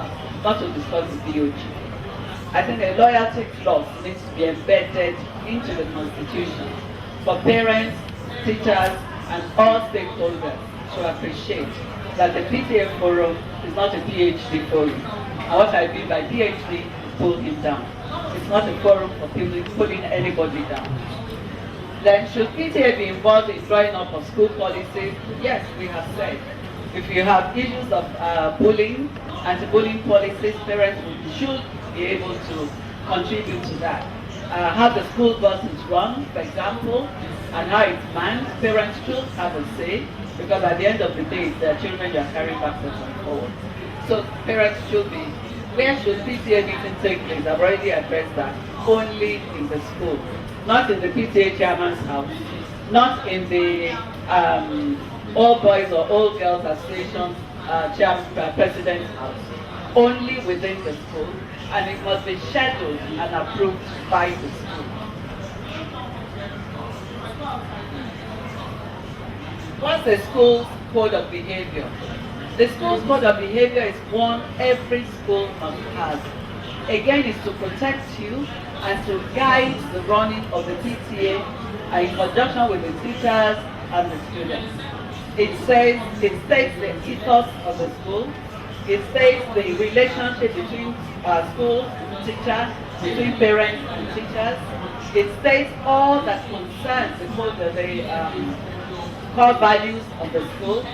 paper, not to discuss the BOG. I think a loyalty clause needs to be embedded into the Constitution for parents, teachers, and all stakeholders to appreciate that the PTA forum is not a PhD forum. And what I mean by PhD is pull him down. It's not a forum for pulling anybody down. Then should PTA be involved in drawing up of school policies? Yes, we have said. If you have issues of bullying, anti-bullying policies, parents should be able to contribute to that. How the school bus is run, for example, and how it's manned, parents should have a say, because at the end of the day, it's their children you are carrying backwards and forward. So parents should be, where should PTA meeting take place? I've already addressed that. Only in the school, not in the PTA chairman's house, not in the all boys or all girls association president's house, only within the school, and it must be scheduled and approved by the school. What's the school's code of behavior? The school's code of behavior is one every school must have. Again, it's to protect you and to guide the running of the PTA in conjunction with the teachers and the students. It states the ethos of the school. It states the relationship between school, teachers, between parents and teachers. It states all that concerns the core values of the school.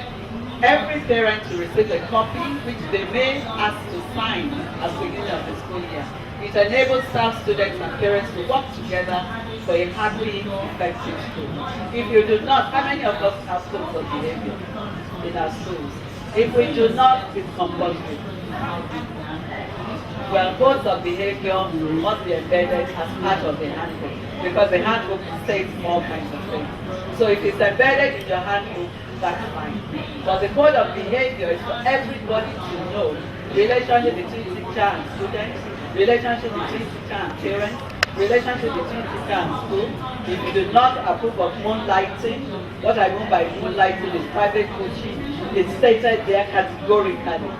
Every parent to receive a copy, which they may ask to sign at the beginning of the school year. It enables staff, students, and parents to work together for a happy, effective school. If you do not, how many of us have codes of behavior in our schools? If we do not, it's compulsory. Well, codes of behavior must be embedded as part of the handbook, because the handbook states all kinds of things. So if it's embedded in your handbook, that's fine. But the code of behavior is for everybody to know. Relationship between teacher and students, relationship between teacher and parents, relationship between teacher and school. If you do not approve of moonlighting, what I mean by moonlighting is private coaching. It's stated there categorically,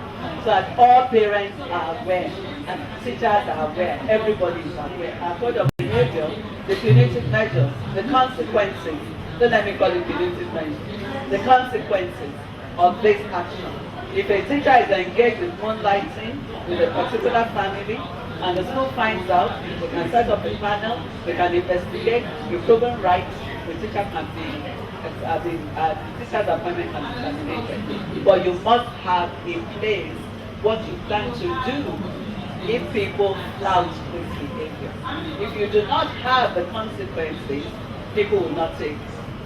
so that all parents are aware and teachers are aware, everybody is aware. Our code of behavior, the punitive measures, the consequences, don't let me call it punitive measures, the consequences of this action. If a teacher is engaged with moonlighting with a particular family, and the school finds out, we can set up a panel, we can investigate, be proven right, the teacher can be, the teacher's appointment can be terminated. But you must have in place what you plan to do if people flout this behavior. If you do not have the consequences, people will not take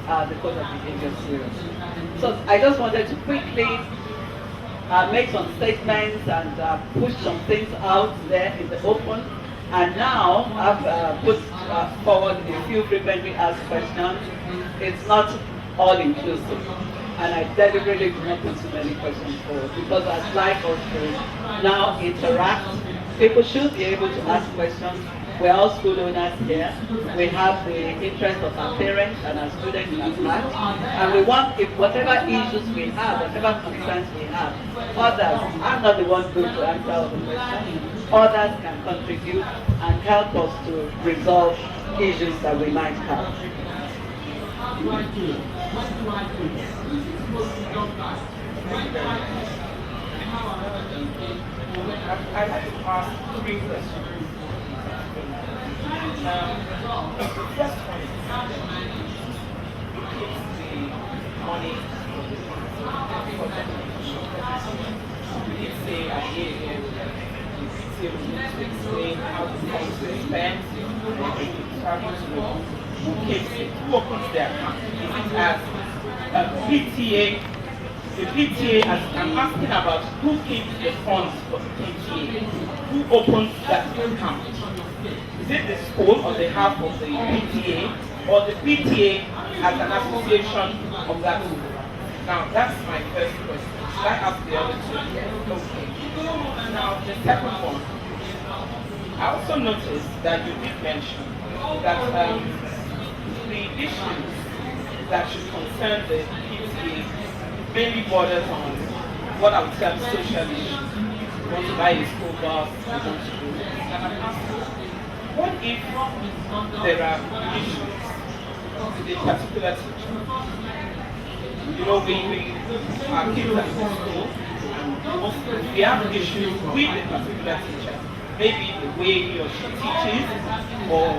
the code of behavior seriously. So I just wanted to quickly make some statements and push some things out there in the open. And now I've put forward a few frequently asked questions. It's not all inclusive. And I deliberately do not put too many questions forward, because I'd like us to now interact. People should be able to ask questions. We're all school owners here. We have the interest of our parents and our students at heart. And we want, if whatever issues we have, whatever concerns we have, others, I'm not the one going to answer all the questions, others can contribute and help us to resolve issues that we might have. I'd like to ask three questions. The first one is, who keeps the money for the we did say at the end, we need to explain how the funds are spent, who keeps it, who opens their account? Is it as PTA? The PTA, I'm asking about who keeps the funds for the PTA, who opens that account. Is it the school on behalf of the PTA, or the PTA as an association of that school? Now, that's my first question. Should I ask the other two? Okay. Now, the second one. I also noticed that you did mention that the issues that should concern the PTA mainly borders on what I would term social issues. want to buy a school bus, they want to do this. And I'm asking, what if there are issues with a particular teacher? You know, our kids are in school, and we have issues with a particular teacher. Maybe the way he or she teaches, or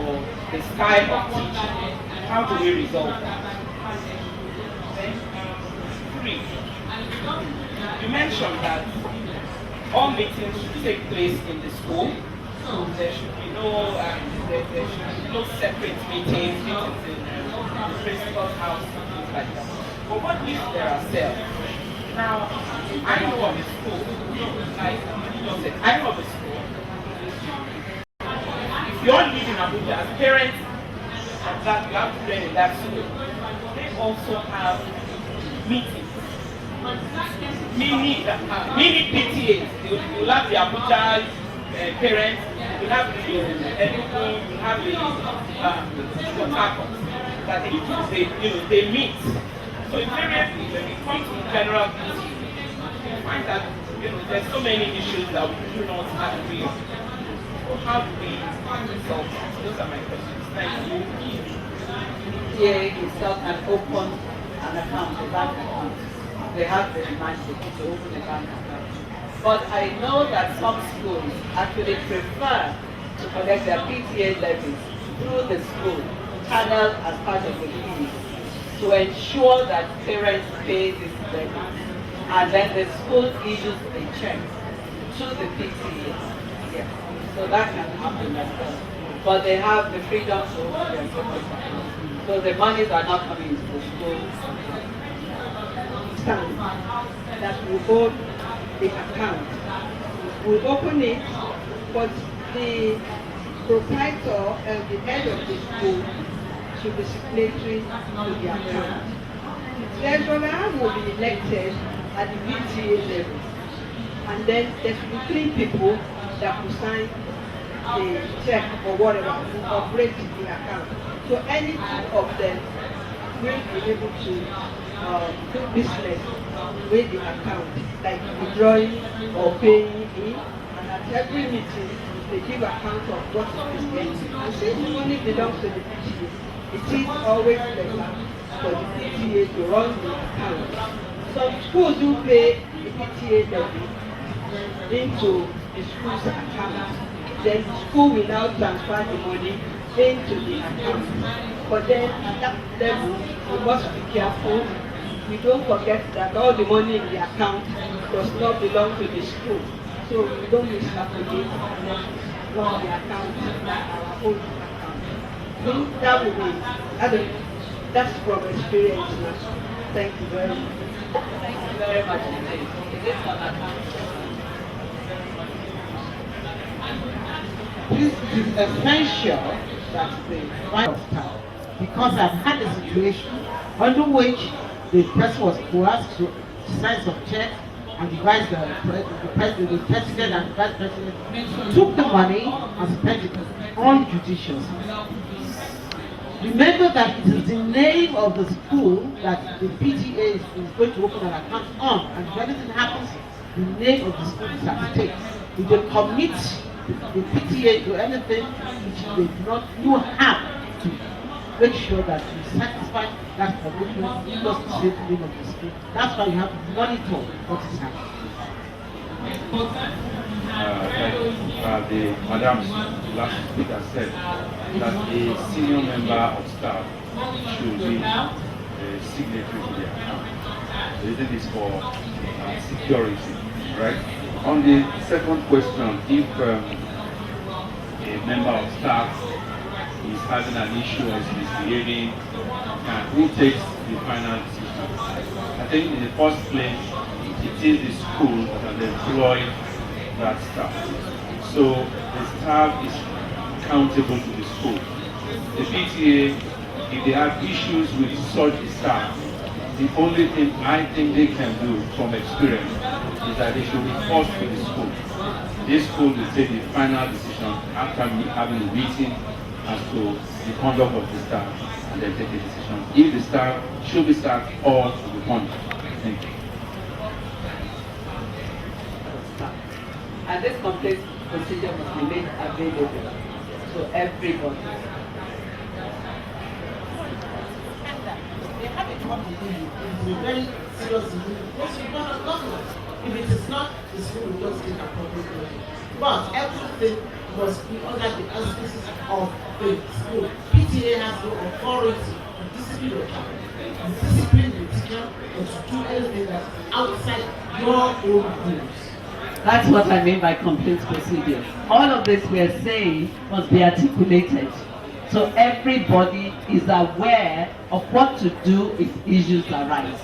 the style of teaching. How do we resolve that? Okay. 3. You mentioned that all meetings should take place in the school. There should be no separate meetings in the principal's house, things like that. But what if there are cells? Now, I know of a school, like you said, I know of a school. If you all live in Abuja as parents of that, you have children in that school, they also have meetings. Mini PTAs. You'll have the Abuja parents, you'll have the Enugu, you'll have the Port Harcourt, that they meet. So invariably, when we come to general PTA, we find that there's so many issues that we do not agree on. So how do we solve that? Those are my questions. Thank you. PTA is not an open an account, a bank account. They have the mandate to open a bank account. But I know that some schools actually prefer to collect their PTA levies through the school, channeled as part of the fee, to ensure that parents pay this levy. And then the school issues a check to the PTA. Yeah. So that can happen as well. But they have the freedom to open their separate account. So the monies are not coming into the school. That we hold the account. We open it, but the proprietor and the head of the school should be signatory to the account. The treasurer will be elected at the PTA level, and then there should be 3 people that will sign the check or whatever to operate the account. So any 2 of them will be able to do business with the account, like withdrawing or paying in, and at every meeting they give account of what is spent. And since the money belongs to the PTA, it is always better for the PTA to run the account. Some schools do pay the PTA levy into the school's account. Then the school will now transfer the money into the account. But then at that level, we must be careful. We don't forget that all the money in the account does not belong to the school. So we don't miscalculate and then run the account like our own account. I think that would be, that's from experience now. Thank you very much. Thank you very much indeed. Is this on account? Please, it is essential that the right of staff, because I've had a situation under which the person was coerced to sign some checks, and the president and the vice president took the money and spent it unjudiciously. Remember that it is the name of the school that the PTA is going to open an account on, and if anything happens, the name of the school is at stake. If they commit the PTA to anything which they do not, you have to make sure that you satisfy that commitment, just to save the name of the school. That's why you have to monitor what is happening. The Madam's last speaker said that a senior member of staff should be a signatory to the account. The reason is for security, right? On the second question, if a member of staff is having an issue or is misbehaving, who takes the final decision? I think in the first place, it is the school that has employed that staff. So the staff is accountable to the school. The PTA, if they have issues with such staff, the only thing I think they can do from experience is that they should report to the school. This school will take the final decision after having a meeting as to the conduct of the staff, and then take a decision if the staff should be sacked or should be punished. Thank you. And this complaint procedure must be made available to everybody. They have a problem with you. It will be very serious issue because you don't have government. If it is not, the school will just take appropriate measures. But everything must be under the auspices of the school. PTA has no authority to discipline your child, to discipline the teacher, or to do anything that's outside your own rules. That's what I mean by complaint procedure. All of this we are saying must be articulated. So everybody is aware of what to do if issues arise.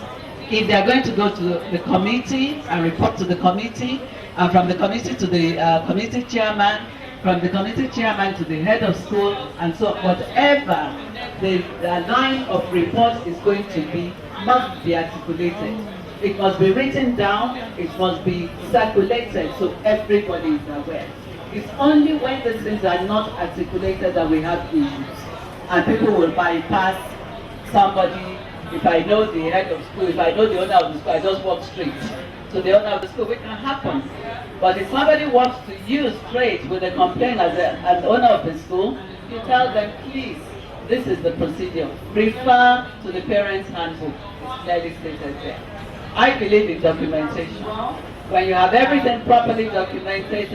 If they are going to go to the committee and report to the committee, and from the committee to the committee chairman, from the committee chairman to the head of school, and so whatever the line of report is going to be must be articulated. It must be written down, it must be circulated so everybody is aware. It's only when these things are not articulated that we have issues. And people will bypass somebody. If I know the head of school, if I know the owner of the school, I just walk straight to the owner of the school, which can happen. But if somebody walks to you straight with a complaint as the owner of the school, you tell them, please, this is the procedure. Refer to the parents' handbook. It's clearly stated there. I believe in documentation. When you have everything properly documented,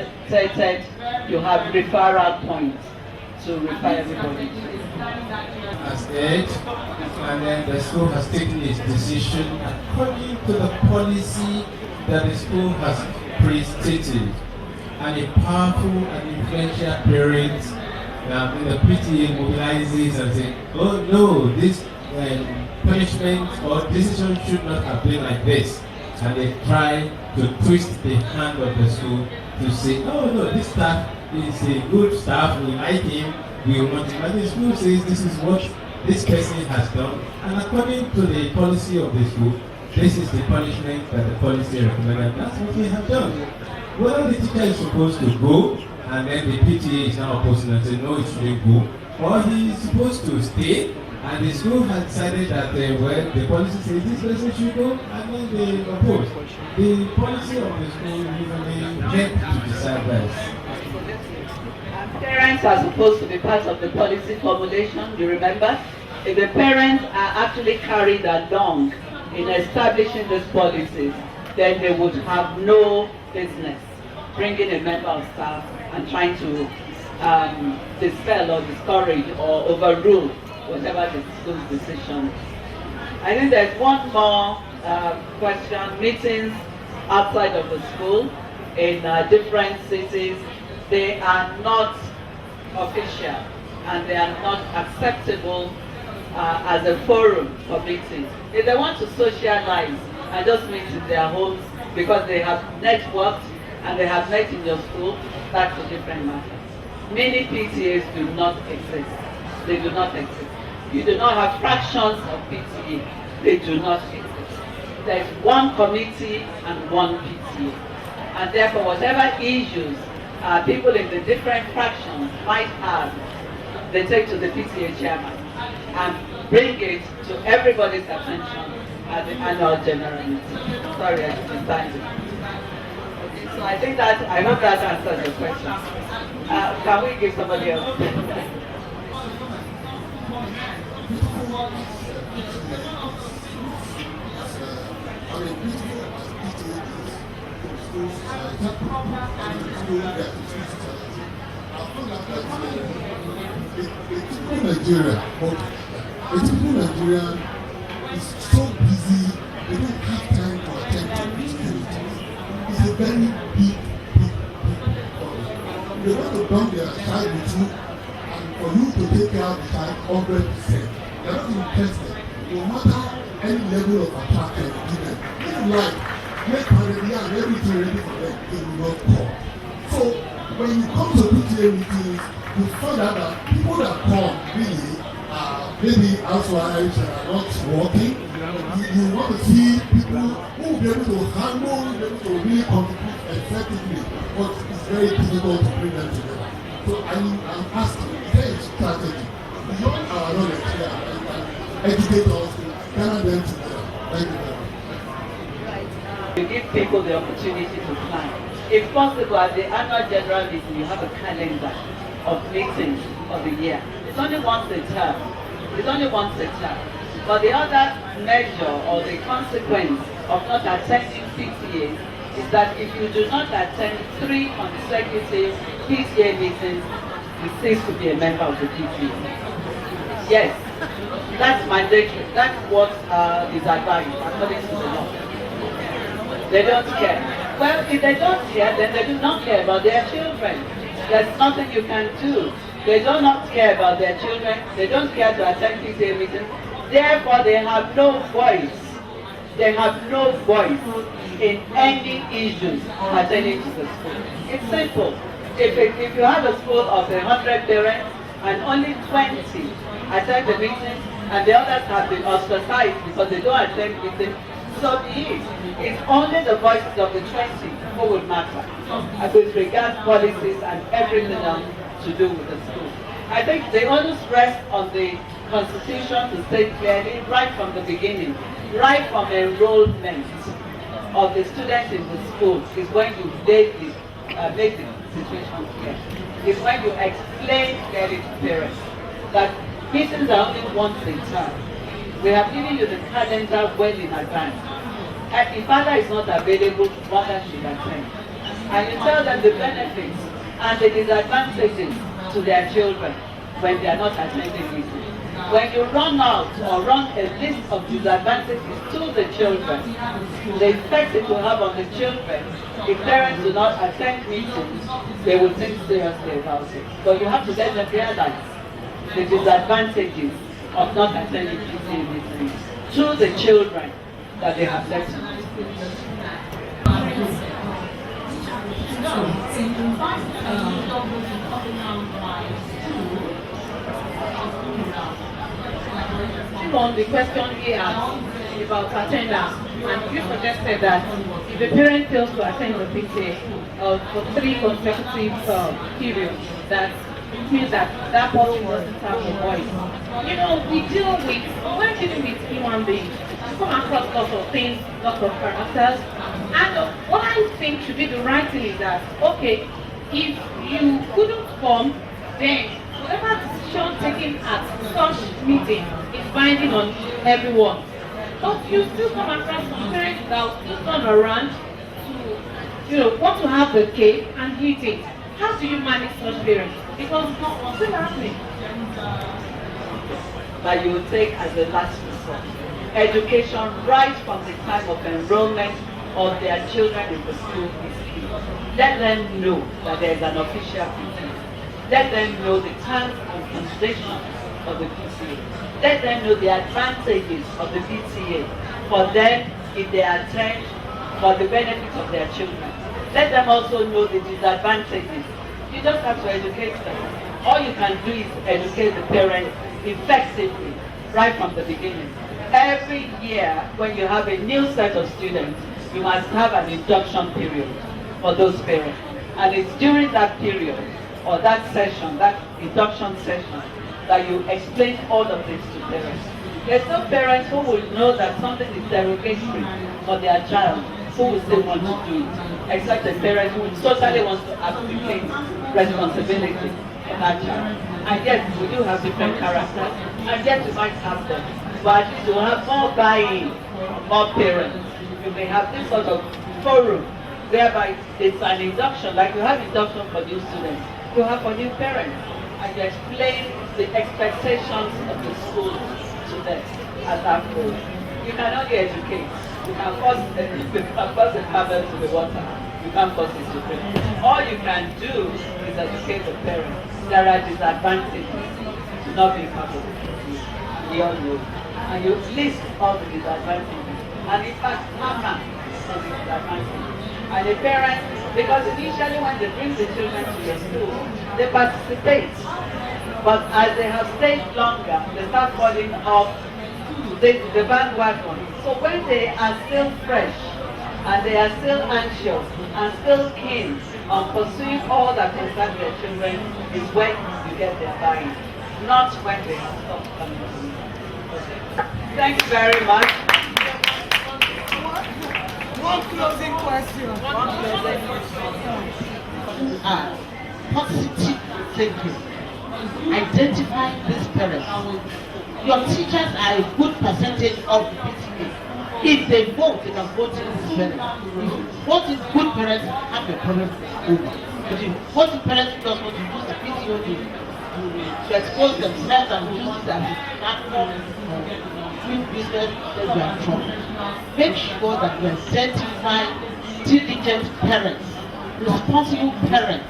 you have referral points to refer everybody to. As head, and then the school has taken its decision according to the policy that the school has pre-stated. And a powerful and influential parent in the PTA mobilizes and says, oh no, this punishment or decision should not have been like this. And they try to twist the hand of the school to say, oh no, this staff is a good staff, we like him, we want him. And the school says this is what this person has done. And according to the policy of the school, this is the punishment that the policy recommended. That's what we have done. Whether the teacher is supposed to go, and then the PTA is now opposing and saying, no, it shouldn't go, or he is supposed to stay, and the school has decided that well, the policy says this person should go, and then they oppose. The policy of the school usually meant to decide that. Parents are supposed to be part of the policy formulation, you remember? If the parents are actually carried along in establishing these policies, then they would have no business bringing a member of staff and trying to dispel or discourage or overrule whatever the school's decision. I think there's one more question. Meetings outside of the school in different cities, they are not official and they are not acceptable as a forum for meetings. If they want to socialize and just meet in their homes because they have networked and they have met in your school, that's a different matter. Many PTAs do not exist. They do not exist. You do not have fractions of PTA. They do not exist. There is one committee and one PTA. And therefore, whatever issues people in the different fractions might have, they take to the PTA chairman and bring it to everybody's attention at the annual general meeting. Sorry, I didn't find it. Okay, so I think that, I hope that answers the question. Can we give somebody else? Nigeria, but the people in Nigeria is so busy, they don't have time to attend to Christianity. It's a very big problem. They want to dump their child with you, and for you to take care of the child 100%. They're not interested, no matter any level of attraction you give them. If you like, make pandemic and everything ready for them, they will not come. So when you come to PTA meetings, you find out that people that come really maybe housewives are not working. You want to see people who will be able to handle, who will be able to really contribute effectively, but it's very difficult to bring them together. So I'm asking, is there a strategy beyond our knowledge here that can educate us to gather them together? Thank you very much. You give people the opportunity to plan. If possible, at the annual general meeting, you have a calendar of meetings of the year. It's only once a term. It's only once a term. But the other measure or the consequence of not attending PTA is that if you do not attend 3 consecutive PTA meetings, you cease to be a member of the PTA. Yes, that's mandatory. That's what is advised according to the law. They don't care. Well, if they don't care, then they do not care about their children. There's nothing you can do. They do not care about their children. They don't care to attend PTA meetings. Therefore, they have no voice. They have no voice in any issues pertaining to the school. It's simple. If you have a school of 100 parents and only 20 attend the meetings and the others have been ostracized because they don't attend meetings, so be it. It's only the voices of the 20 who would matter as with regards policies and everything else to do with the school. I think the onus rests on the Constitution to state clearly right from the beginning, right from enrollment of the students in the school is when you make the situation clear. It's when you explain clearly to parents that meetings are only once a term. We have given you the calendar well in advance. And if father is not available, mother should attend. And you tell them the benefits and the disadvantages to their children when they are not attending meetings. When you run out or run a list of disadvantages to the children, the effect it will have on the children, if parents do not attend meetings, they will think seriously about it. But you have to let them realize the disadvantages of not attending PTA meetings to the children that they have left in the school. On the question he asked about attendance, and you suggested that if a parent fails to attend the PTA for 3 consecutive periods, that it means that that person doesn't have a voice. You know, when dealing with human beings, we come across lots of things, lots of characters, and what I think should be the right thing is that, okay, if you couldn't come, then whatever decision taken at such meeting is binding on everyone. But you still come across some parents that will still turn around to, want to have the cake and eat it. How do you manage such parents? Because what's still happening? That you will take as a last resort. Education right from the time of enrollment of their children in the school is key. Let them know that there is an official PTA. Let them know the terms and conditions of the PTA. Let them know the advantages of the PTA for them if they attend for the benefit of their children. Let them also know the disadvantages. You just have to educate them. All you can do is educate the parents effectively right from the beginning. Every year when you have a new set of students, you must have an induction period for those parents. And it's during that period or that session, that induction session, that you explain all of this to parents. There's no parents who will know that something is derogatory for their child who will still want to do it, except the parent who totally wants to abdicate responsibility for that child. And yet we do have different characters, and yet we might have them. But at least you will have more buy-in, more parents. You may have this sort of forum whereby it's an induction, like you have induction for new students, you have for new parents, and you explain the expectations of the school to them as that goal. You can only educate. You can force the camel to the water. You can't force it to drink. All you can do is educate the parents. There are disadvantages to not being part of the PTA. We all know. And you list all the disadvantages. And in fact, hammer on the disadvantages. And the parents, because initially when they bring the children to the school, they participate. But as they have stayed longer, they start falling off the bandwagon. So when they are still fresh, and they are still anxious, and still keen on pursuing all that concerns their children, is when you get their buy-in, not when they have stopped coming to you. Okay. Thank you very much. One closing question. Positive thinking. Identify these parents. Your teachers are a good percentage of the PTA. If they vote, they can vote in this parents. If voting good parents, have a problem over. But if voting parents who don't want to use the PTA to expose themselves and use it as a platform doing business, then we are in trouble. Make sure that you identify diligent parents, responsible parents.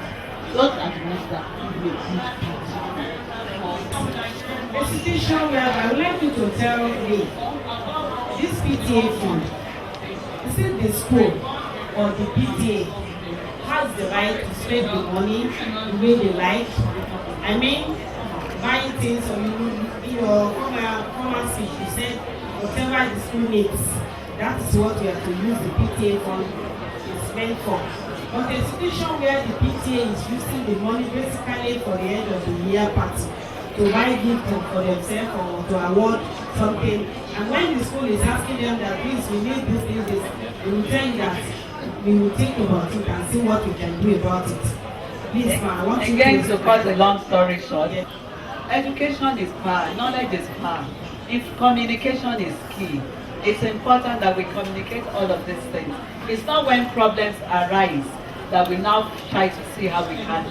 Those are the ones that will be A situation where I would like you to tell me this PTA fund, is it the school or the PTA has the right to spend the money the way they like? I mean, buying things or in your former speech, you said whatever the school needs, that is what we have to use the PTA fund to spend for. But a situation where the PTA is using the money basically for the end of the year party to buy gift for themselves or to award something, and when the school is asking them that please we need this, they will tell you that we will think about it and see what we can do about it. Please, ma, I want you Again, to cut a long story short, education is power, knowledge is power. If communication is key, it's important that we communicate all of these things. It's not when problems arise that we now try to see how we can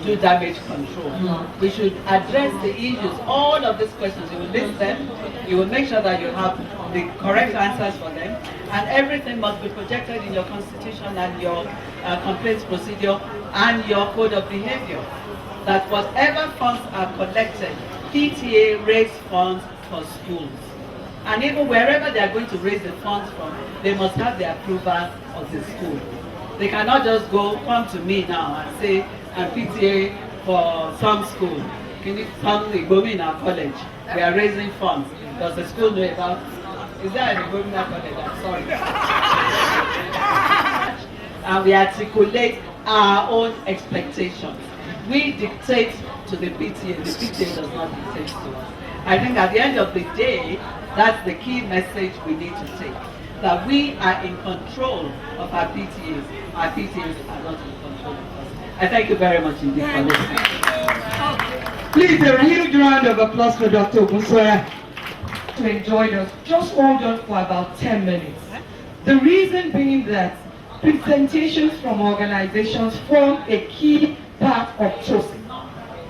do damage control. We should address the issues, all of these questions. You will list them, you will make sure that you have the correct answers for them, and everything must be projected in your constitution and your complaints procedure and your code of behavior. That whatever funds are collected, PTA raise funds for schools. And even wherever they are going to raise the funds from, they must have the approval of the school. They cannot just come to me now and say, I'm PTA for some school. Can you come to Igomina College? We are raising funds. Does the school know about it? Is there an Igomina College? I'm sorry. And we articulate our own expectations. We dictate to the PTA. The PTA does not dictate to us. I think at the end of the day, that's the key message we need to take. That we are in control of our PTAs. Our PTAs are not in control of us. I thank you very much indeed for listening. Please, a huge round of applause for Dr. Ogunsoya to enjoy us. Just hold on for about 10 minutes. The reason being that presentations from organizations form a key part of Tosse.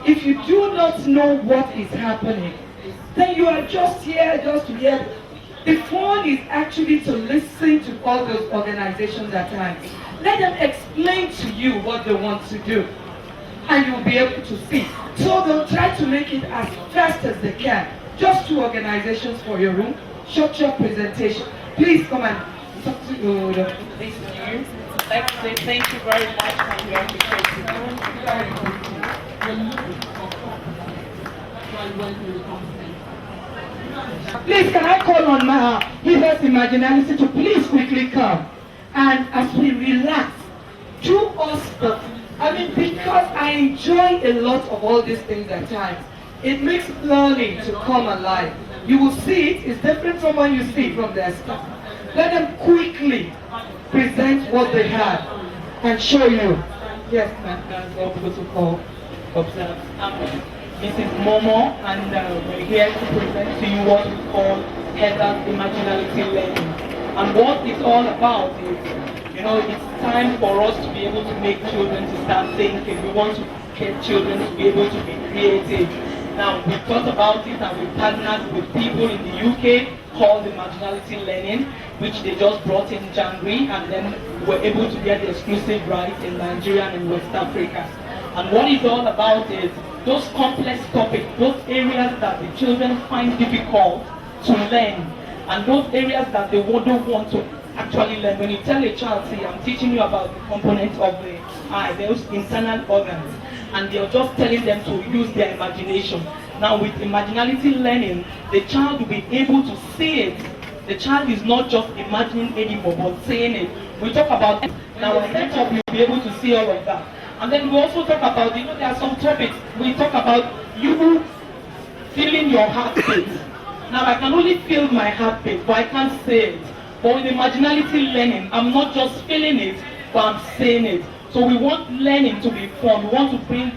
If you do not know what is happening, then you are just here to hear. The fun is actually to listen to all those organizations at times. Let them explain to you what they want to do, and you'll be able to see. So they'll try to make it as fast as they can. Just 2 organizations for your room. Short presentation. Please come and talk to the Thank you. Let's say thank you very much and we appreciate you. Please, can I call on my Hibas Imaginality to please quickly come? And as we relax, do us because I enjoy a lot of all these things at times. It makes learning to come alive. You will see it's different from when you see it from their staff. Let them quickly present what they have and show you. Yes, ma'am. Protocol observe. Mrs. Momo, and we're here to present to you what we call Heather's Imaginality Learning. And what it's all about is, it's time for us to be able to make children to start thinking. We want to get children to be able to be creative. Now, we thought about it and we partnered with people in the UK called Imaginality Learning, which they just brought in January, and then were able to get the exclusive rights in Nigeria and in West Africa. And what it's all about is those complex topics, those areas that the children find difficult to learn, and those areas that they don't want to actually learn. When you tell a child, say, I'm teaching you about the components of the eye, those internal organs, and you're just telling them to use their imagination. Now with imaginality learning, the child will be able to see it. The child is not just imagining anymore, but saying it. We talk about, now a setup, you'll be able to see all of that. And then we also talk about, there are some topics. We talk about you feeling your heartbeat. Now I can only feel my heartbeat, but I can't say it. But with the marginality learning, I'm not just feeling it, but I'm saying it. So we want learning to be fun. We want to bring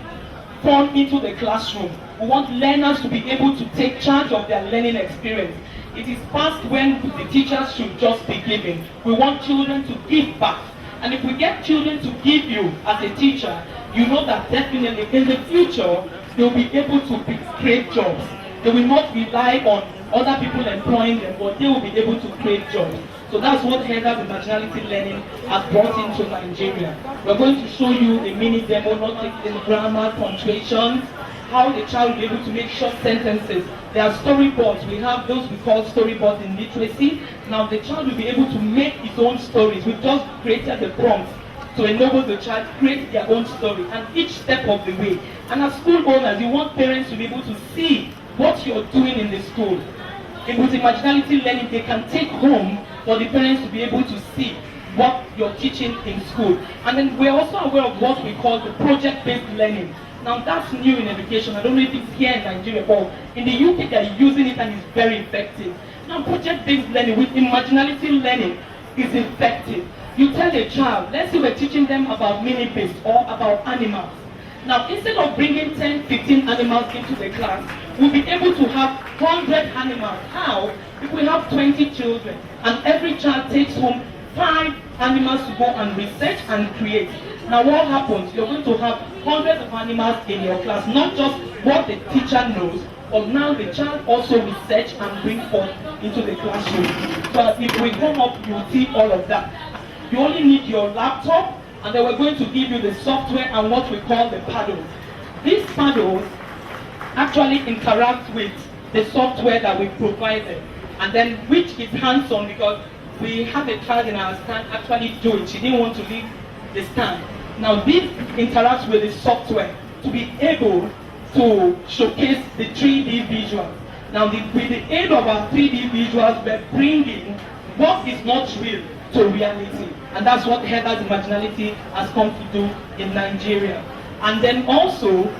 fun into the classroom. We want learners to be able to take charge of their learning experience. It is past when the teachers should just be giving. We want children to give back. And if we get children to give you as a teacher, you know that definitely in the future, they'll be able to create jobs. They will not rely on other people employing them, but they will be able to create jobs. So that's what Heather with Marginality Learning has brought into Nigeria. We're going to show you a mini demo, not taking grammar, punctuations, how the child will be able to make short sentences. There are storyboards. We have those we call storyboards in literacy. Now the child will be able to make his own stories. We've just created the prompts to enable the child create their own story, and each step of the way. And as school owners, you want parents to be able to see what you're doing in the school. And with Marginality Learning, they can take home for the parents to be able to see what you're teaching in school. And then we're also aware of what we call the project-based learning. Now that's new in education. I don't know if it's here in Nigeria, but in the UK they're using it and it's very effective. Now project-based learning with Marginality Learning is effective. You tell a child, let's say we're teaching them about millipedes or about animals. Now instead of bringing 10, 15 animals into the class, we'll be able to have 100 animals. How? If we have 20 children and every child takes home 5 animals to go and research and create. Now what happens? You're going to have hundreds of animals in your class, not just what the teacher knows, but now the child also research and bring forth into the classroom. So if we come up, you'll see all of that. You only need your laptop, and then we're going to give you the software and what we call the paddles. These paddles actually interact with the software that we provided, and then which is hands-on, because we have a child in our stand actually do it. She didn't want to leave the stand. Now this interacts with the software to be able to showcase the 3D visuals. Now with the aid of our 3D visuals, we're bringing what is not real to reality. And that's what Heather's Marginality has come to do in Nigeria. And then also,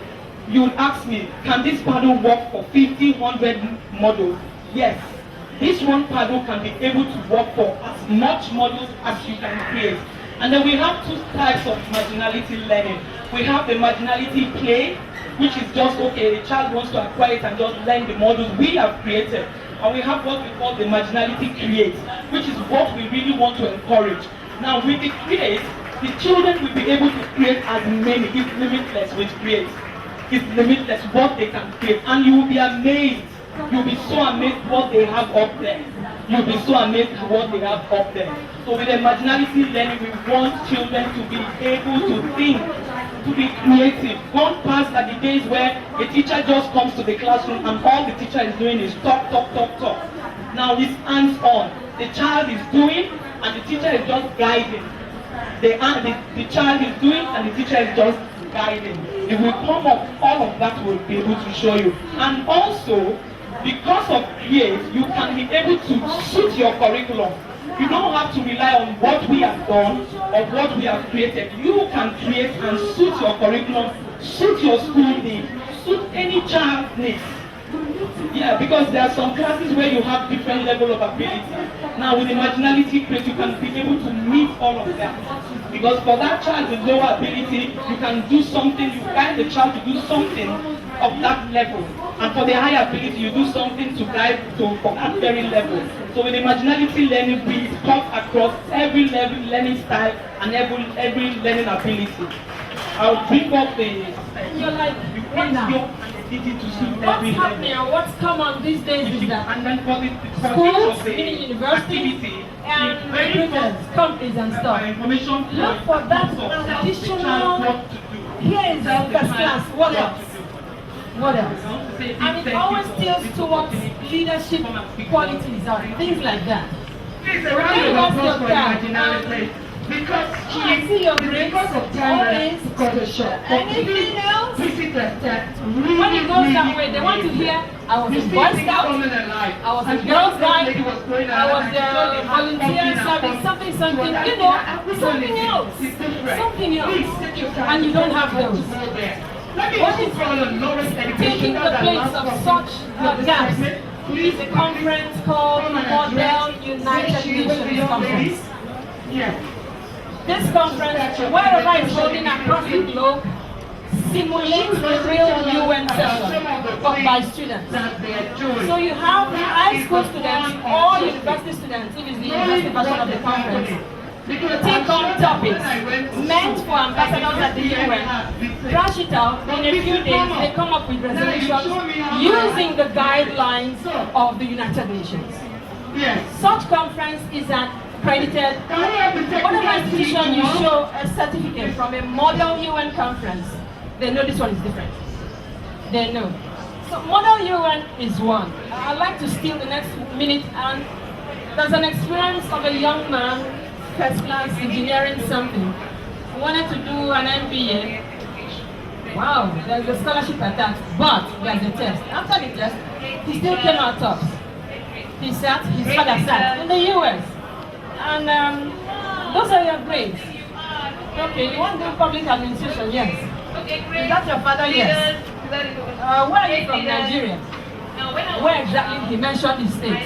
you would ask me, can this paddle work for 100 models? Yes. This one paddle can be able to work for as much models as you can create. And then we have 2 types of Marginality learning. We have the Marginality play, which is just, okay, the child wants to acquire it and just learn the models we have created. And we have what we call the Marginality create, which is what we really want to encourage. Now with the create, the children will be able to create as many. It's limitless with create. It's limitless what they can create. And you will be amazed. You'll be so amazed what they have up there. You'll be so amazed at what they have up there. So with the Marginality learning, we want children to be able to think, to be creative. Gone past are the days where a teacher just comes to the classroom and all the teacher is doing is talk, talk, talk, talk. Now it's hands-on. The child is doing and the teacher is just guiding. The child is doing and the teacher is just guiding. If we come up, all of that will be able to show you. And also, because of create, you can be able to suit your curriculum. You don't have to rely on what we have done or what we have created. You can create and suit your curriculum, suit your school needs, suit any child's needs. Yeah, because there are some classes where you have different level of ability. Now with the Marginality create, you can be able to meet all of that. Because for that child with lower ability, you can do something, you guide the child to do something of that level. And for the higher ability, you do something to guide for that very level. So with the Marginality learning, we talk across every level learning style and every learning ability. I'll bring up the You're like, what's happening and what's common these days is that schools, meaning universities, and recruiters, companies and stuff, look for that additional, here is the first class, what else? What else? And it always tilts towards leadership qualities and things like that. Please, a round of applause for Marginality. Because I see your grades, always got a shot. anything else? When it goes that way, they want to hear, I was in Boy Scout, I was a Girls Guide, I was a volunteer service, something, you know, something else. Something else. And you don't have those. What is taking the place of such gaps is a conference called Model United Nations Conference. This conference, wherever it's holding across the globe, simulates the real UN session but by students. So you have high school students or university students, if it's the university version of the conference, take on topics meant for ambassadors at the UN, crash it out, in a few days they come up with resolutions using the guidelines of the United Nations. Such conference is accredited. Whatever institution you show a certificate from a model UN conference, they know this one is different. They know. So model UN is one. I'd like to steal the next minute, and there's an experience of a young man, first class engineering something, who wanted to do an MBA. Wow, there's a scholarship at that, but there's a test. After the test, he still came out top. He sat, his father sat in the US. And those are your grades. Okay, you want to do public administration? Yes. Is that your father? Yes. Where are you from? Nigeria. Where exactly? He mentioned his state.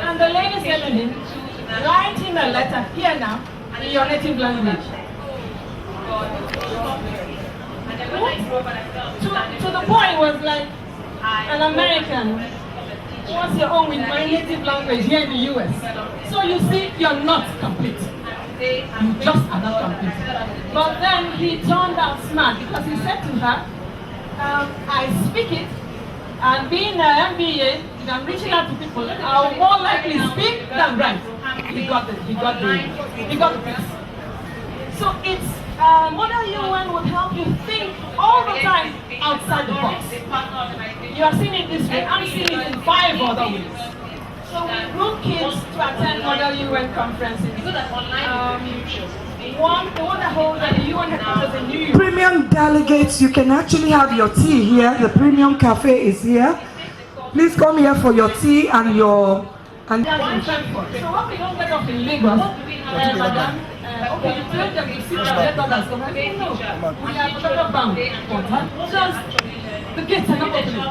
And the lady said to him, write him a letter here now in your native language. To the boy was like, an American, what's your own with my native language here in the US? So you see, you're not complete. You just are not complete. But then he turned out smart because he said to her, I speak it, and being an MBA, if I'm reaching out to people, I'll more likely speak than write. He got the piece. So it's model UN would help you think all the time outside the box. You are seeing it this way, I'm seeing it in 5 other ways. So we group kids to attend model UN conferences. One, the one that holds at the UN headquarters in New York. Premium delegates, you can actually have your tea here. The premium cafe is here. Please come here for your tea and your... So what we don't get off in Lagos, madam, okay, you tell them to sit down, let others come. I say, no, we are not bound. Just the gates are not opening.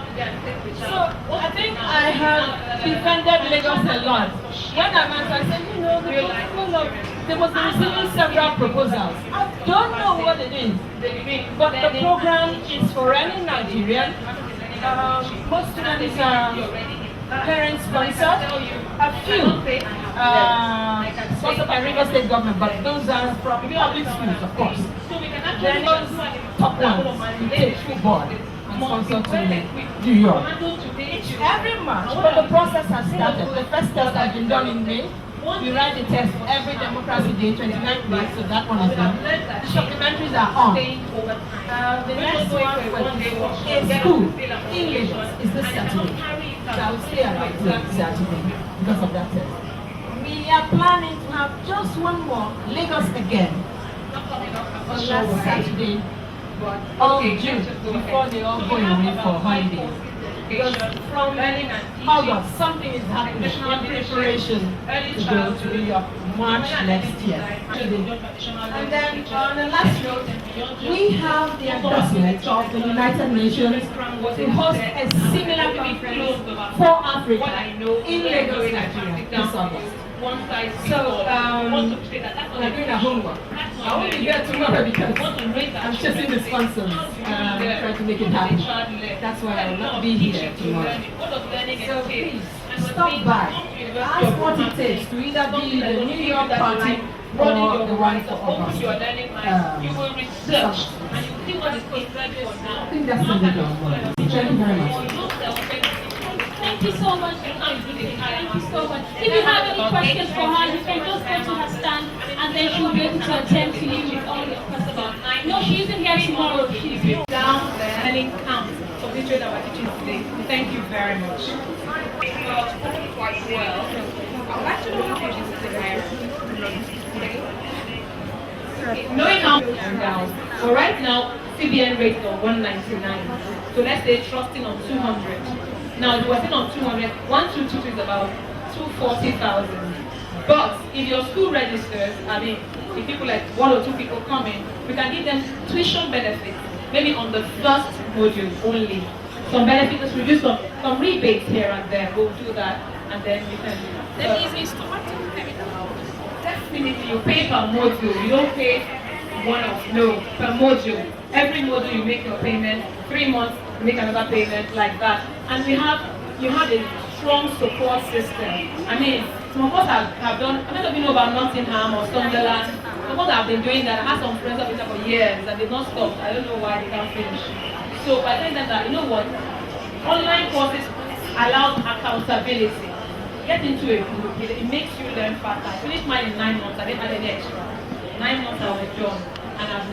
So I think I have defended Lagos a lot. When I met, I said, you know, they must be receiving several proposals. I don't know what it is, but the program is for any Nigerian. Most students are parents sponsored. A few sponsored by River State government, but those are from public schools, of course. Then those top ones, you take football and sponsor to New York. Every March, but the process has started. The first test has been done in May. We write the test every Democracy Day, 29th May, so that one is done. The supplementaries are on. The next one for a school in Lagos is this Saturday. So I will stay around this Saturday because of that test. We are planning to have just one more, Lagos again, on last Saturday, all June, before they all go away for holidays. Because from August, something is happening in preparation to go to New York March next year. And then on the last note, we have the endorsement of the United Nations to host a similar conference for Africa in Lagos, Nigeria this August. So, we're doing our homework. I won't be here tomorrow because I'm chasing the sponsors, trying to make it happen. That's why I will not be here tomorrow. So please, stop by. Ask what it takes to either be the New York party or the one for August. You will research and you see what is considered for now. I think that's the middle. Thank you very much. Thank you so much. Thank you so much. If you have any questions for her, you can just go to her stand and then she'll be able to attend to you with all your questions. No, she isn't here tomorrow. She's down there. Learning counts for the trade our teaching today. Thank you very much. Quite well. I would like to know how much this is a knowing how down. So right now, CBN rate is on 199. So let's say trusting on 200. Now, if we're sitting on 200, 1222 is about 240,000. But if your school registers, I mean, if people like 1 or 2 people come in, we can give them tuition benefits, maybe on the first module only. some benefits, review some rebates here and there. We'll do that, and then you can. Definitely, you pay per module. You don't pay one-off. No, per module. Every module you make your payment. 3 months you make another payment like that. And you have a strong support system. I mean, some of us have done. I don't know if you know about Nottingham or Sunderland. Some of us have been doing that. I had some friends of it for years and they've not stopped. I don't know why they can't finish. So I think that you know what, online courses allows accountability. Get into a group, it makes you learn faster. I finished mine in 9 months, I didn't add any extra. 9 months I was done, and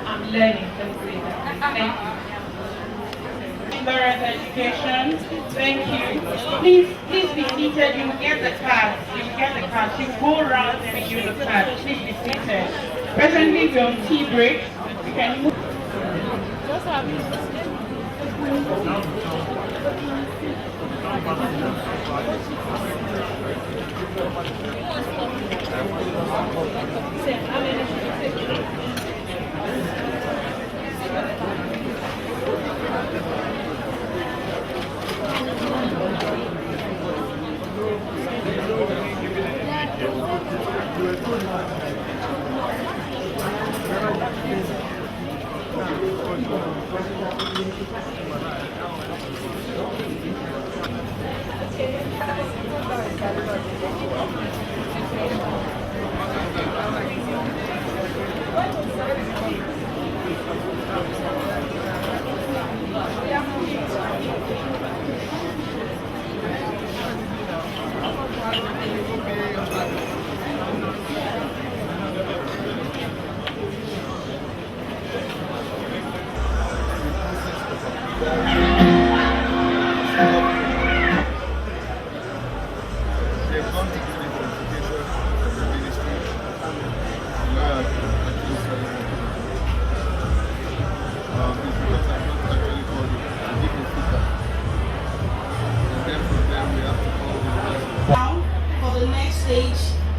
I'm learning, let me say that. Thank you. Direct education, thank you. Please be seated, you will get the cards. You will get the cards. You go around and give the cards. Please be seated. Presently we're on tea break. You can move. Just have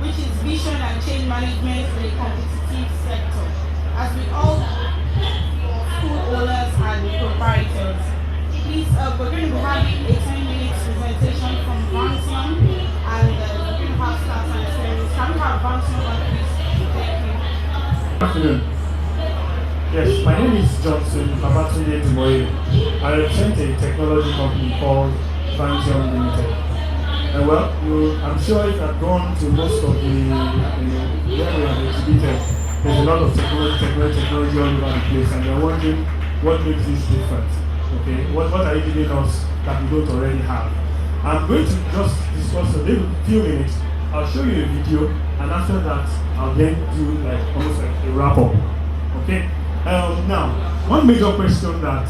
which is vision and change management in the competitive sector. As we all school owners and proprietors, please, we're going to be having a 10-minute presentation from Vanson, and we're going to have start and service. Can we have Vanson on, please? Thank you. Good afternoon. Yes, my name is Johnson Babatunde Dumoye. I represent a technology company called Vanson Limited. And well, I'm sure if I've gone to most of the where we have exhibited, there's a lot of technology all over the place, and you're wondering what makes this different. Okay, what are you giving us that we don't already have? I'm going to just discuss a few minutes. I'll show you a video, and after that, I'll then do like almost like a wrap up. Okay. Now, one major question that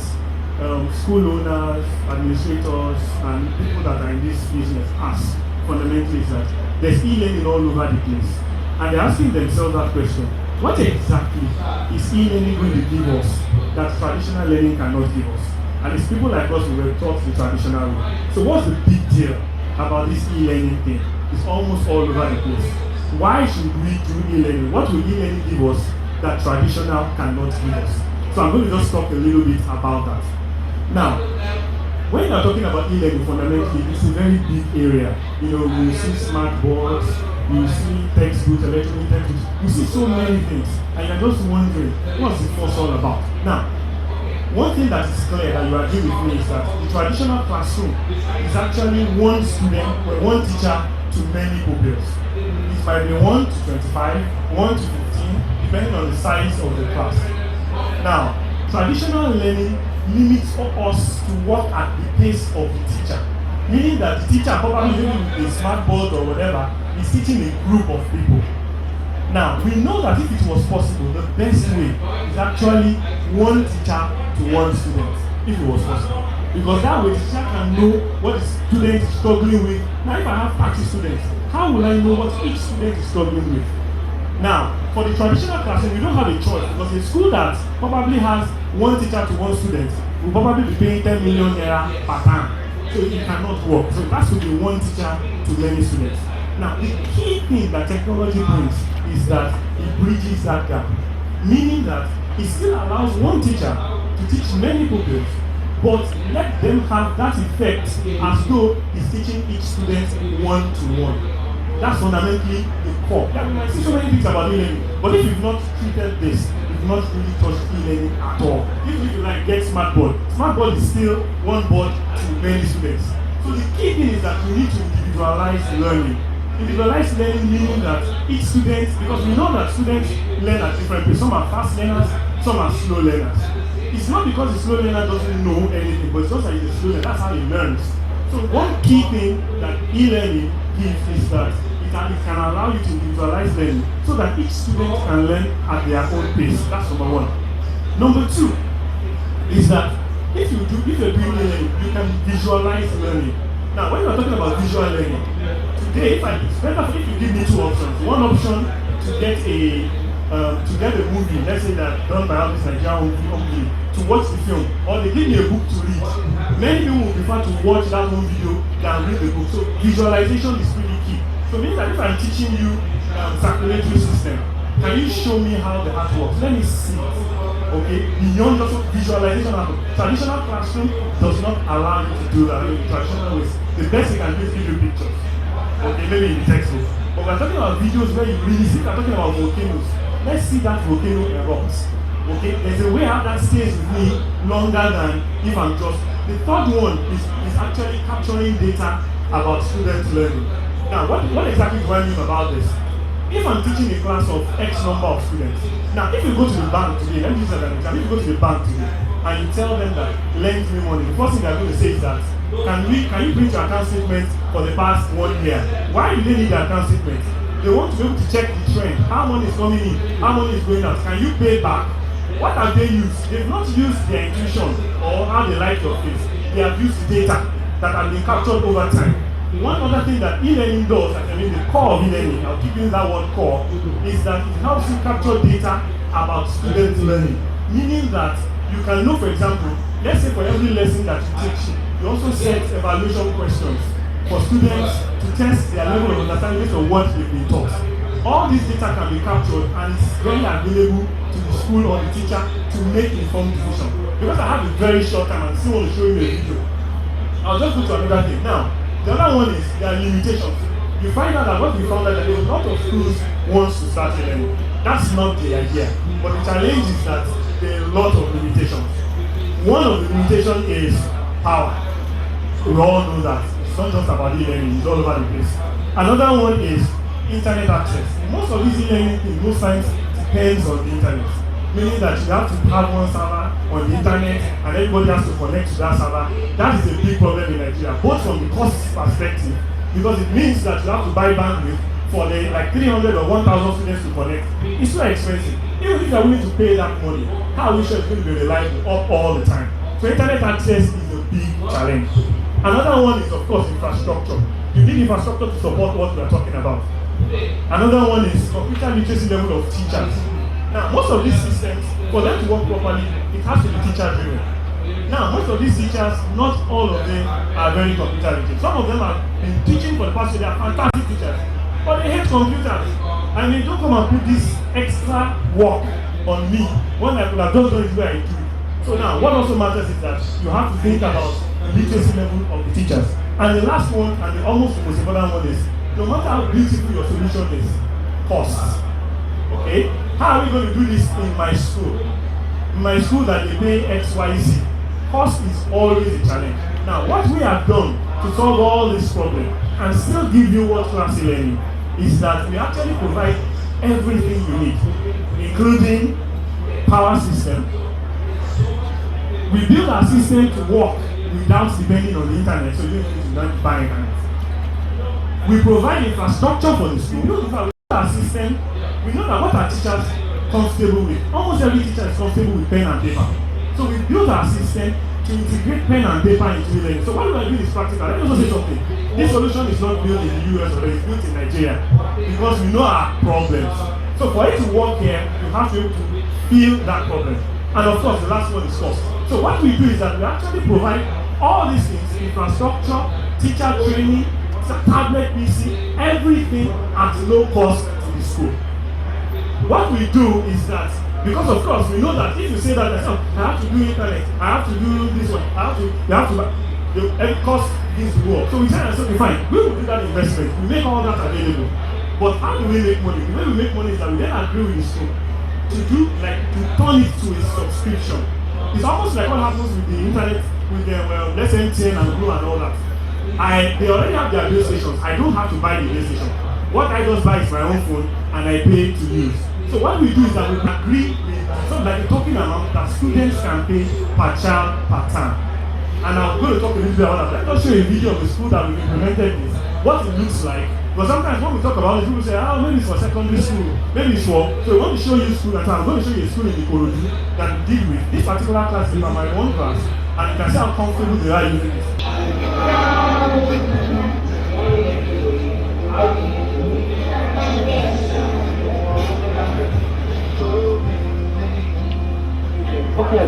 school owners, administrators, and people that are in this business ask fundamentally is that there's e-learning all over the place. And they're asking themselves that question: what exactly is e-learning going to give us that traditional learning cannot give us? And it's people like us who were taught the traditional way. So what's the big deal about this e-learning thing? It's almost all over the place. Why should we do e-learning? What will e-learning give us that traditional cannot give us? So I'm going to just talk a little bit about that. Now, when you're talking about e-learning, fundamentally, it's a very big area. You know, you see smart boards, you see textbooks, electronic textbooks, you see so many things, and you're just wondering, what's the fuss all about? Now, one thing that is clear that you agree with me is that the traditional classroom is actually one student or one teacher to many pupils. It might be 1 to 25, 1 to 15, depending on the size of the class. Now, traditional learning limits us to work at the pace of the teacher, meaning that the teacher probably with a smart board or whatever is teaching a group of people. Now, we know that if it was possible, the best way is actually one teacher to one student, if it was possible. Because that way the teacher can know what the student is struggling with. Now, if I have 30 students, how will I know what each student is struggling with? Now, for the traditional classroom, we don't have a choice, because a school that probably has one teacher to one student will probably be paying 10 million naira per term. So it cannot work. So that should be one teacher to many students. Now, the key thing that technology brings is that it bridges that gap. Meaning that it still allows one teacher to teach many pupils, but let them have that effect as though he's teaching each student one-to-one. That's fundamentally the core. Yeah, we might see so many things about e-learning, but if you've not treated this, you've not really touched e-learning at all. Even if you like get smartboard, smartboard is still one board to many students. So the key thing is that you need to individualize learning. Individualized learning meaning that each student, because we know that students learn at different pace. Some are fast learners, some are slow learners. It's not because the slow learner doesn't know anything, but it's just that he's a slow learner. That's how he learns. So one key thing that e-learning gives is that it can allow you to individualize learning so that each student can learn at their own pace. That's number one. Number two is that if you're doing e-learning, you can visualize learning. Now, when you're talking about visual learning, today, it's better if you give me two options. One option to get a movie, let's say that done by all this Nigerian movie, to watch the film, or they give me a book to read. Many people would prefer to watch that one video than read the book. So visualization is really key. So it means that if I'm teaching you circulatory system, can you show me how the heart works? Let me see it. Okay, beyond just visualization happen. Traditional classroom does not allow you to do that in traditional ways. The best you can do is give you pictures. Okay, maybe in the textbook. But we're talking about videos where you really see, we're talking about volcanoes. Let's see that volcano erupts. Okay, there's a way how that stays with me longer than if I'm just. The third one is actually capturing data about students learning. Now, what exactly do I mean about this? If I'm teaching a class of X number of students, now if you go to the bank today, let me use that as an example. If you go to the bank today and you tell them that lend me money, the first thing they're going to say is that, can you print your account statement for the past 1 year? Why do they need the account statement? They want to be able to check the trend, how money is coming in, how money is going out. Can you pay back? What have they used? They've not used their intuition or how they like your face. They have used data that have been captured over time. One other thing that e-learning does, I mean the core of e-learning, I'll keep using that word core, is that it helps you capture data about students learning. Meaning that you can know, for example, let's say for every lesson that you teach, you also set evaluation questions for students to test their level of understanding based on what they've been taught. All this data can be captured and it's very available to the school or the teacher to make informed decisions. Because I have a very short time and still want to show you a video, I'll just go to another thing. Now, the other one is there are limitations. You find out that what we found out that a lot of schools wants to start learning. That's not the idea. But the challenge is that there are a lot of limitations. One of the limitations is power. We all know that. It's not just about e-learning, it's all over the place. Another one is internet access. Most of these e-learning in most times depends on the internet. Meaning that you have to have one server on the internet and everybody has to connect to that server. That is a big problem in Nigeria, both from the cost perspective, because it means that you have to buy bandwidth for the like 300 or 1,000 students to connect. It's so expensive. Even if you are willing to pay that money, how are we sure it's going to be reliable up all the time? So internet access is a big challenge. Another one is of course infrastructure. You need infrastructure to support what we are talking about. Another one is computer literacy level of teachers. Now, most of these systems, for them to work properly, it has to be teacher-driven. Now, most of these teachers, not all of them are very computer literate. Some of them have been teaching for the past year, they are fantastic teachers, but they hate computers. I mean, don't come and put this extra work on me when I could have just done it where I do. So now, what also matters is that you have to think about the literacy level of the teachers. And the last one, and the almost the most important one is, no matter how beautiful your solution is, cost. Okay? How are we going to do this in my school? In my school that they pay XYZ. Cost is always a challenge. Now, what we have done to solve all this problem and still give you world-class learning is that we actually provide everything you need, including power system. We build our system to work without depending on the internet, so you don't need to buy internet. We provide infrastructure for the school. We build our system. We know that what our teachers comfortable with. Almost every teacher is comfortable with pen and paper. So we built our system to integrate pen and paper into learning. So what we are doing is practical. Let me also say something. This solution is not built in the US or it's built in Nigeria because we know our problems. So for it to work here, you have to be able to feel that problem. And of course, the last one is cost. So what we do is that we actually provide all these things, infrastructure, teacher training, tablet PC, everything at low cost to the school. What we do is that Because of course we know that if you say that, I have to do internet, I have to do this one, you have to it costs this work. So we tell ourselves, okay, fine, we will do that investment, we make all that available. But how do we make money? The way we make money is that we then agree with the school to turn it to a subscription. It's almost like what happens with the internet, with the let's say MTN and Glo and all that. They already have their base stations. I don't have to buy the base station. What I just buy is my own phone and I pay to use. So what we do is that we agree with something like a token amount that students can pay per child per term. And I'm going to talk a little bit about that. Let us show a video of the school that we've implemented this, what it looks like. But sometimes when we talk about it, people say, maybe it's for secondary school, maybe it's for. So we want to show you school that I'm going to show you a school in Ikorodu that we did with this particular class in my own class, and you can see how comfortable they are using this. Okay,